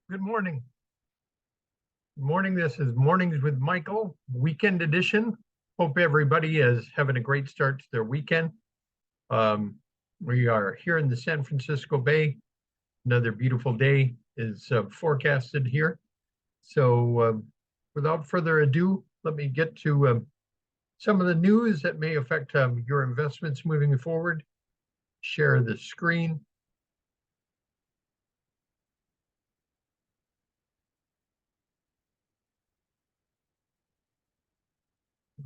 Good morning. Good morning. This is Mornings with Michael, weekend edition. Hope everybody is having a great start to their weekend. We are here in the San Francisco Bay. Another beautiful day is forecasted here. So without further ado, let me get to some of the news that may affect your investments moving forward. Share the screen.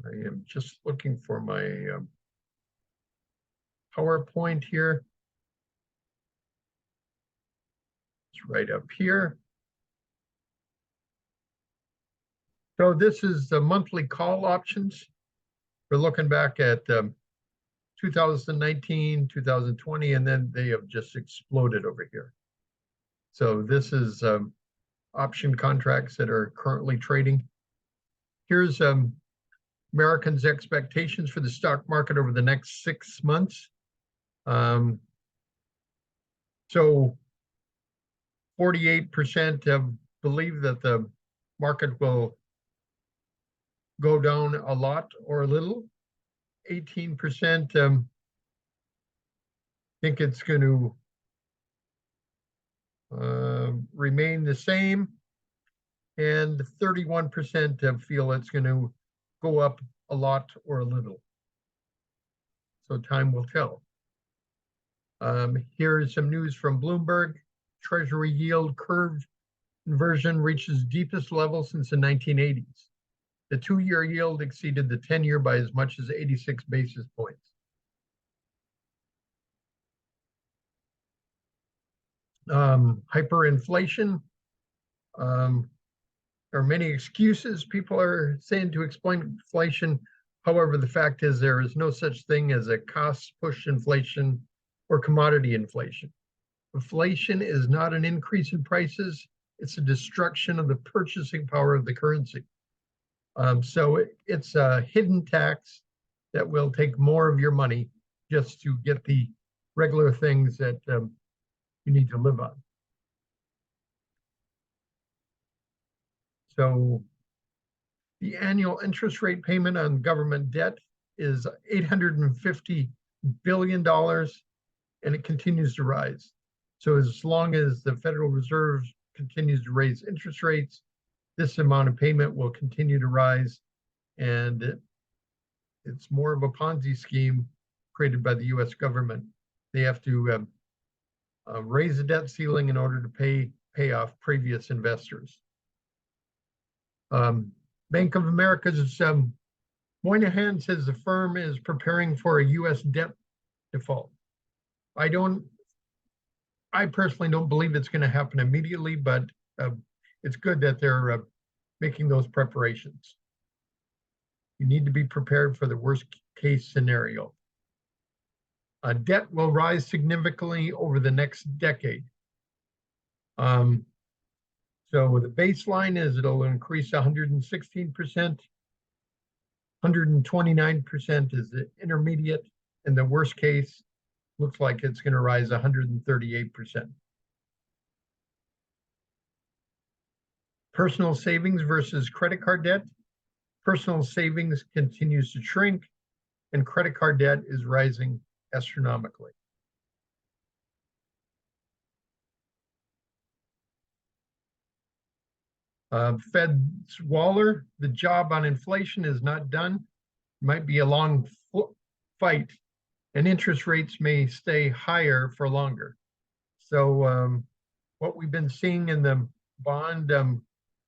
I am just looking for my PowerPoint here. It's right up here. So this is the monthly call options. We're looking back at 2019, 2020, and then they have just exploded over here. So this is option contracts that are currently trading. Here's Americans' expectations for the stock market over the next 6 months. So 48% believe that the market will go down a lot or a little. 18% think it's going to remain the same, and 31% feel it's going to go up a lot or a little. So time will tell. Here is some news from Bloomberg. Treasury yield curve inversion reaches deepest level since the 1980s. The 2-year yield exceeded the 10-year by as much as 86 basis points. Hyperinflation. There are many excuses people are saying to explain inflation. However, the fact is there is no such thing as a cost-push inflation or commodity inflation. Inflation is not an increase in prices. It's a destruction of the purchasing power of the currency. So it's a hidden tax that will take more of your money just to get the regular things that you need to live on. So the annual interest rate payment on government debt is $850 billion, and it continues to rise. So as long as the Federal Reserve continues to raise interest rates, this amount of payment will continue to rise, and it's more of a Ponzi scheme created by the US government. They have to raise the debt ceiling in order to pay off previous investors. Bank of America's Moynihan says the firm is preparing for a US debt default. I personally don't believe it's going to happen immediately, but it's good that they're making those preparations. You need to be prepared for the worst case scenario. Debt will rise significantly over the next decade. So the baseline is it'll increase 116%, 129% is the intermediate, and the worst case looks like it's going to rise 138%. Personal savings versus credit card debt. Personal savings continues to shrink, and credit card debt is rising astronomically. Fed's Waller, the job on inflation is not done. It might be a long fight, and interest rates may stay higher for longer. So what we've been seeing in the bond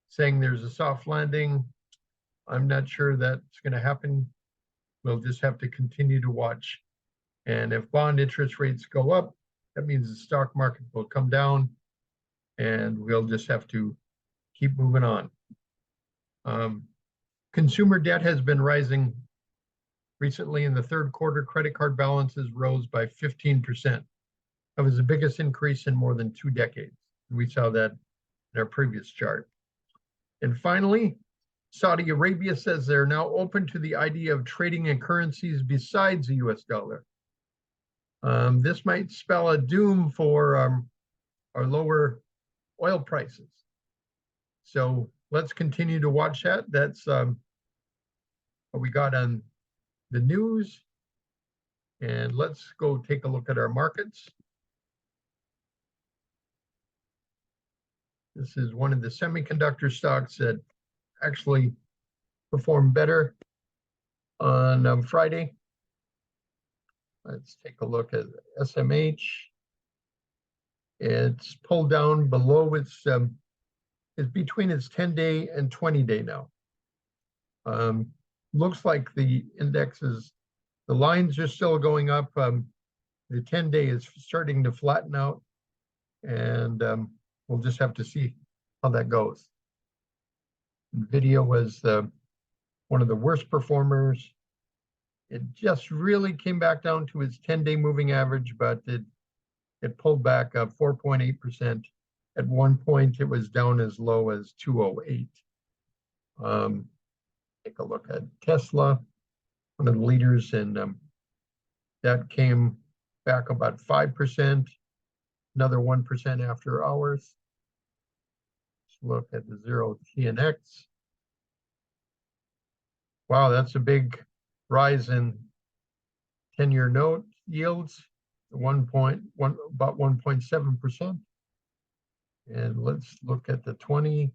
saying there's a soft landing, I'm not sure that's going to happen. We'll just have to continue to watch. And if bond interest rates go up, that means the stock market will come down, and we'll just have to keep moving on. Consumer debt has been rising recently. In the third quarter, credit card balances rose by 15%. That was the biggest increase in more than 2 decades. We saw that in our previous chart. And finally, Saudi Arabia says they're now open to the idea of trading in currencies besides the US dollar. This might spell a doom for our lower oil prices. So let's continue to watch that. That's what we got on the news. And let's go take a look at our markets. This is one of the semiconductor stocks that actually performed better on Friday. Let's take a look at SMH. It's pulled down below its between its 10-day and 20-day now. Looks like the indexes, the lines are still going up. The 10-day is starting to flatten out, and we'll just have to see how that goes. NVIDIA was one of the worst performers. It just really came back down to its 10-day moving average, but it pulled back 4.8%. At one point, it was down as low as 208. Take a look at Tesla, one of the leaders, and that came back about 5%, another 1% after hours. Let's look at the 0TNX. Wow, that's a big rise in 10-year note yields, about 1.7%. And let's look at the 20.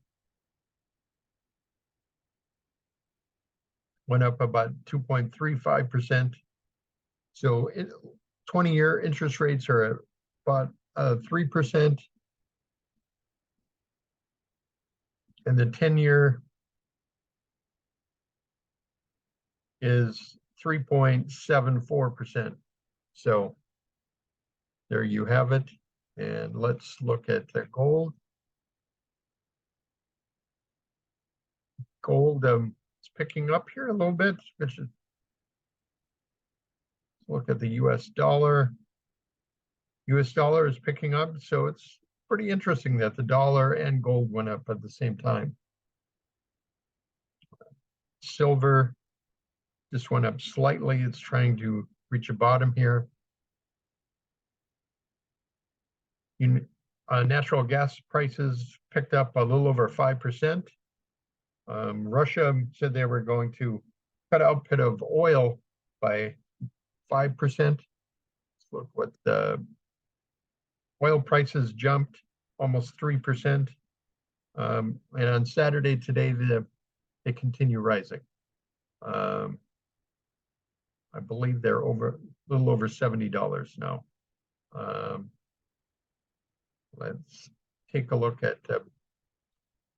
Went up about 2.35%. So 20-year interest rates are about 3%. And the 10-year is 3.74%. So there you have it. And let's look at the gold. Gold is picking up here a little bit, which is, look at the US dollar. US dollar is picking up, so it's pretty interesting that the dollar and gold went up at the same time. Silver just went up slightly. It's trying to reach a bottom here. Natural gas prices picked up a little over 5%. Russia said they were going to cut output of oil by 5%. Let's look what the oil prices jumped almost 3%. And on Saturday today, they continue rising. I believe they're a little over $70 now. Let's take a look at the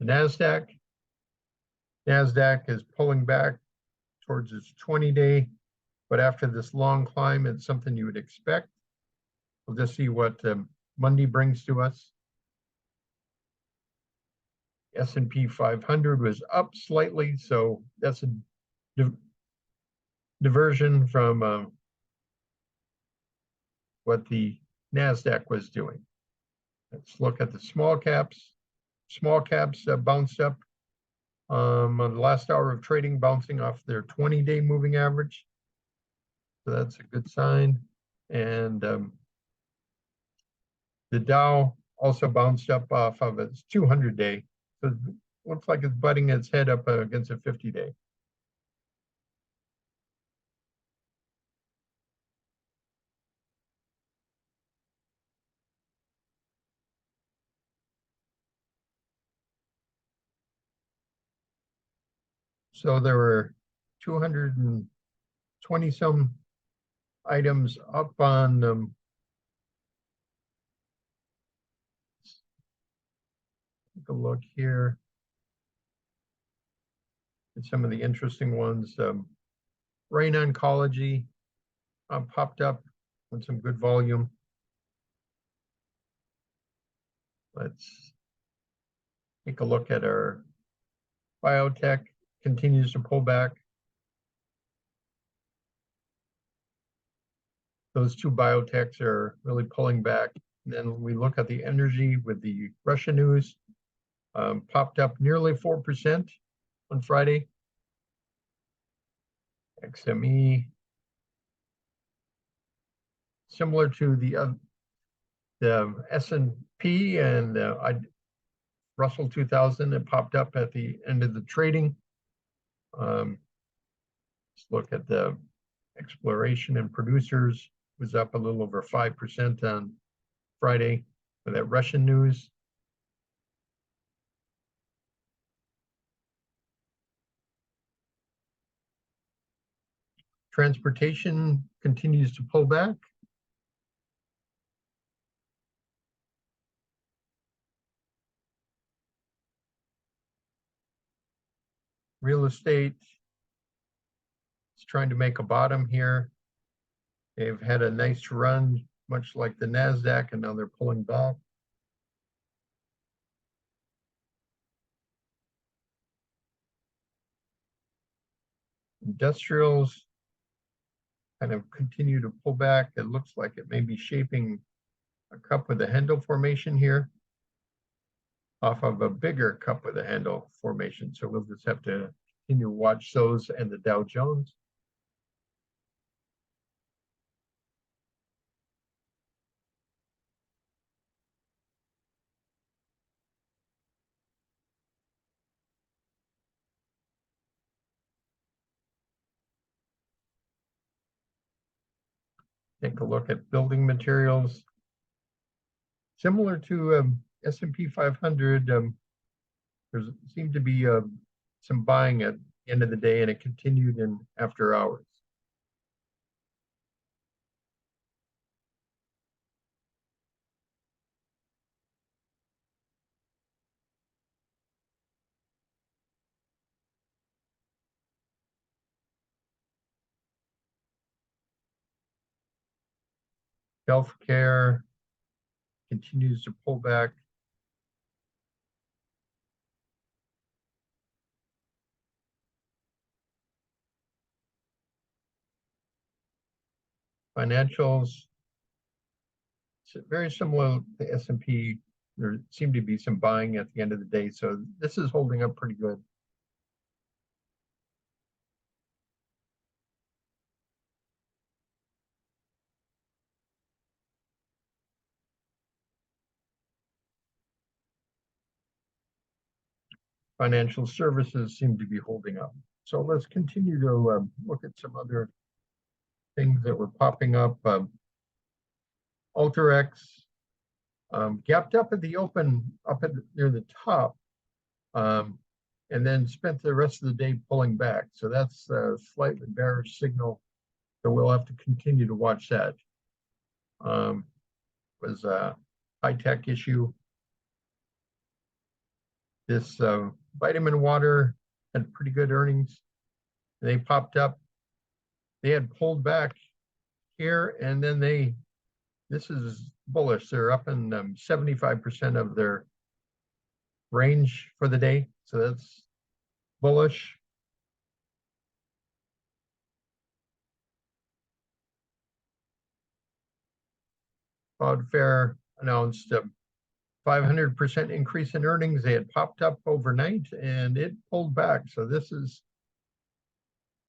NASDAQ. NASDAQ is pulling back towards its 20-day, but after this long climb, it's something you would expect. We'll just see what Monday brings to us. S&P 500 was up slightly, so that's a diversion from what the NASDAQ was doing. Let's look at the small caps. Small caps bounced up on the last hour of trading, bouncing off their 20-day moving average. So that's a good sign. And the Dow also bounced up off of its 200-day. So it looks like it's butting its head up against a 50-day. So there were 220 some items up on take a look here at some of the interesting ones. Rain Oncology popped up on some good volume. Let's take a look at our biotech. Continues to pull back. Those two biotechs are really pulling back. And then we look at the energy with the Russia news. Popped up nearly 4% on Friday. XME, similar to the S&P, and Russell 2000 that popped up at the end of the trading. Let's look at the exploration and producers. Was up a little over 5% on Friday for that Russian news. Transportation continues to pull back. Real estate is trying to make a bottom here. They've had a nice run, much like the NASDAQ, and now they're pulling back. Industrials kind of continue to pull back. It looks like it may be shaping a cup with a handle formation here off of a bigger cup with a handle formation. So we'll just have to continue to watch those and the Dow Jones. Take a look at building materials. Similar to S&P 500, there seemed to be some buying at the end of the day, and it continued in after hours. Healthcare continues to pull back. Financials, very similar to S&P. There seemed to be some buying at the end of the day, so this is holding up pretty good. Financial services seem to be holding up. So let's continue to look at some other things that were popping up. Alteryx gapped up at the open, up at near the top, and then spent the rest of the day pulling back. So that's a slightly bearish signal. So we'll have to continue to watch that. Was a high-tech issue. This vitamin water had pretty good earnings. They popped up. They had pulled back here, and then this is bullish. They're up in 75% of their range for the day. So that's bullish. Cloudflare announced a 500% increase in earnings. They had popped up overnight and it pulled back. So this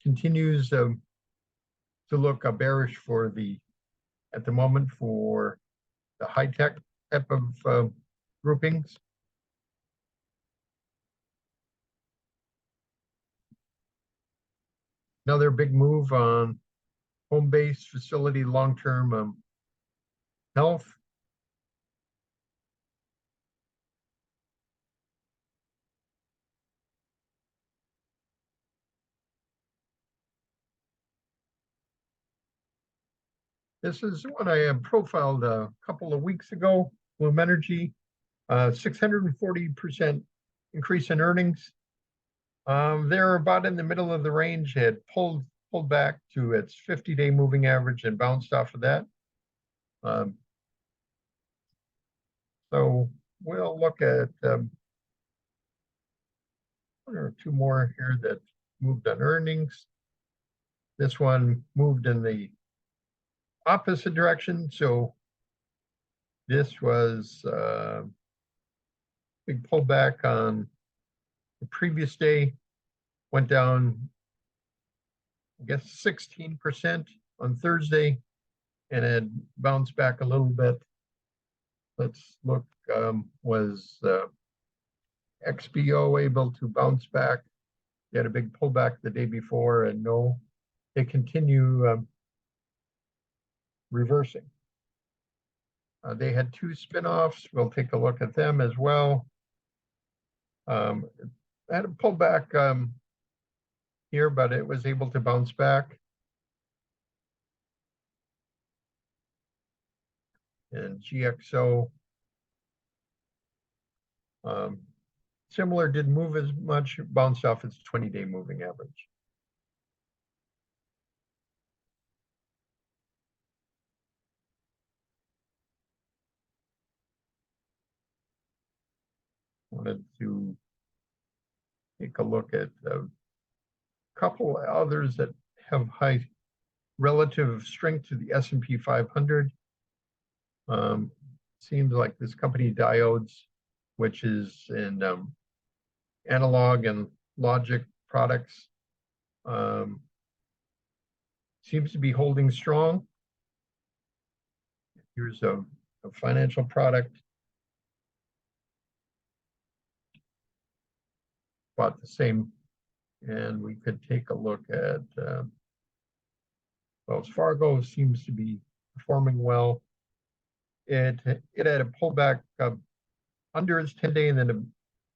continues to look bearish for at the moment for the high tech type of groupings. Another big move on home-based facility long-term health. This is what I profiled a couple of weeks ago. Bloom Energy, 640% increase in earnings. They're about in the middle of the range. It had pulled back to its 50-day moving average and bounced off of that. So we'll look at one or two more here that moved on earnings. This one moved in the opposite direction. So this was a big pullback on the previous day, went down, I guess, 16% on Thursday, and it bounced back a little bit. Let's look, was XBO able to bounce back. They had a big pullback the day before, and no, they continue reversing. They had two spinoffs. We'll take a look at them as well. Had a pullback here, but it was able to bounce back. And GXO, similar, didn't move as much, bounced off its 20-day moving average. Wanted to take a look at a couple others that have high relative strength to the S&P 500. Seems like this company Diodes, which is in analog and logic products, seems to be holding strong. Here's a financial product. About the same, and we could take a look at Wells Fargo. Seems to be performing well. It had a pullback under its 10-day and then a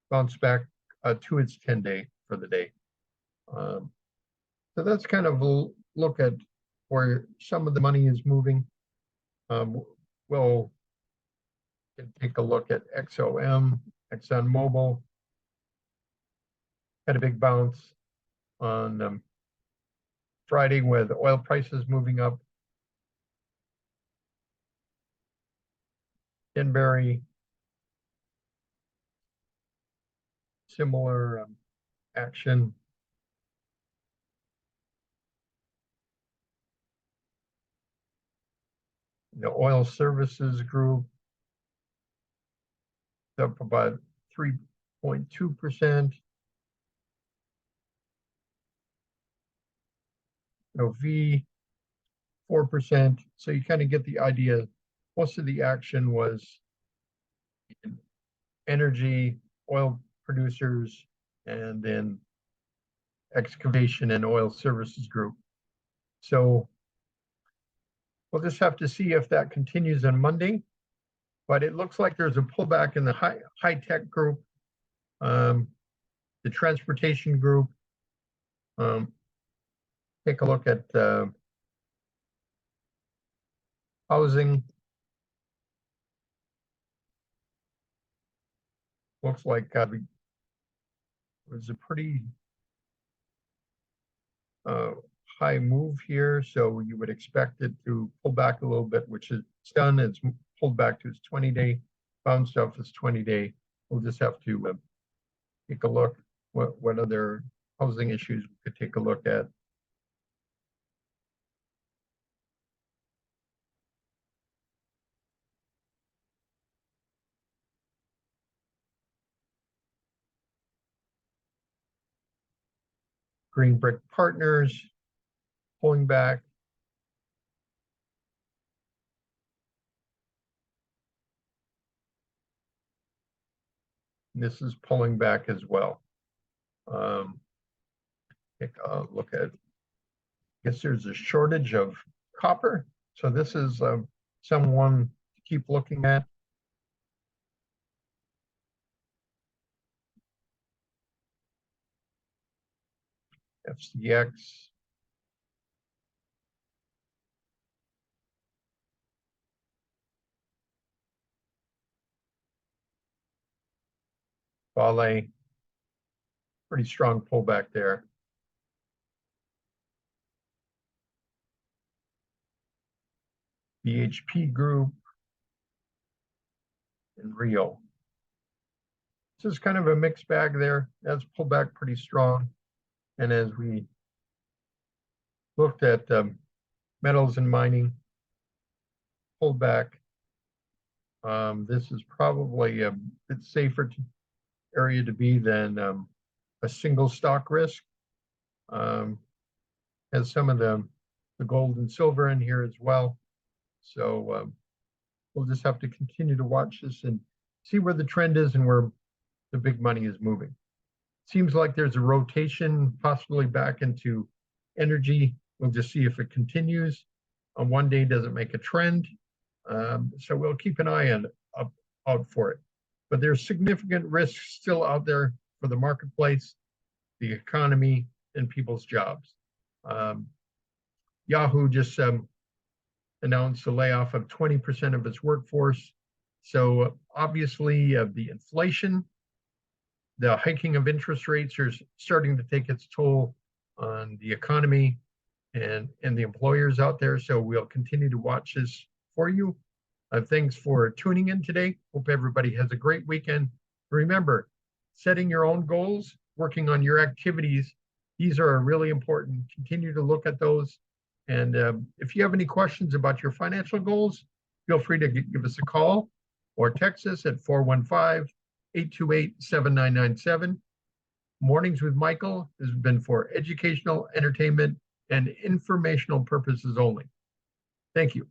bounce back to its 10-day for the day. So that's kind of a look at where some of the money is moving. We'll take a look at XOM, ExxonMobil. Had a big bounce on Friday with oil prices moving up. Denbury, similar action. The oil services group up about 3.2%. V 4%. So you kind of get the idea. Most of the action was in energy, oil producers, and then excavation and oil services group. So we'll just have to see if that continues on Monday. But it looks like there's a pullback in the high tech group, the transportation group. Take a look at housing. Looks like it was a pretty high move here, so you would expect it to pull back a little bit, which it's done. It's pulled back to its 20-day, bounced off its 20-day. We'll just have to take a look what other housing issues we could take a look at. Green Brick Partners pulling back. This is pulling back as well. Take a look at, I guess there's a shortage of copper. So this is someone to keep looking at. FCX. Vale, pretty strong pullback there. BHP Group and Rio. This is kind of a mixed bag there. That's pulled back pretty strong. And as we looked at metals and mining, pulled back. This is probably a bit safer area to be than a single stock risk. Has some of the gold and silver in here as well. So we'll just have to continue to watch this and see where the trend is and where the big money is moving. Seems like there's a rotation possibly back into energy. We'll just see if it continues. On one day doesn't make a trend. So we'll keep an eye out for it. But there's significant risks still out there for the marketplace, the economy, and people's jobs. Yahoo just announced a layoff of 20% of its workforce. So obviously the inflation, the hiking of interest rates are starting to take its toll on the economy and the employers out there. So we'll continue to watch this for you. Thanks for tuning in today. Hope everybody has a great weekend. Remember, setting your own goals, working on your activities, these are really important. Continue to look at those. And if you have any questions about your financial goals, feel free to give us a call or text us at 415-828-7997. Mornings with Michael has been for educational, entertainment, and informational purposes only. Thank you.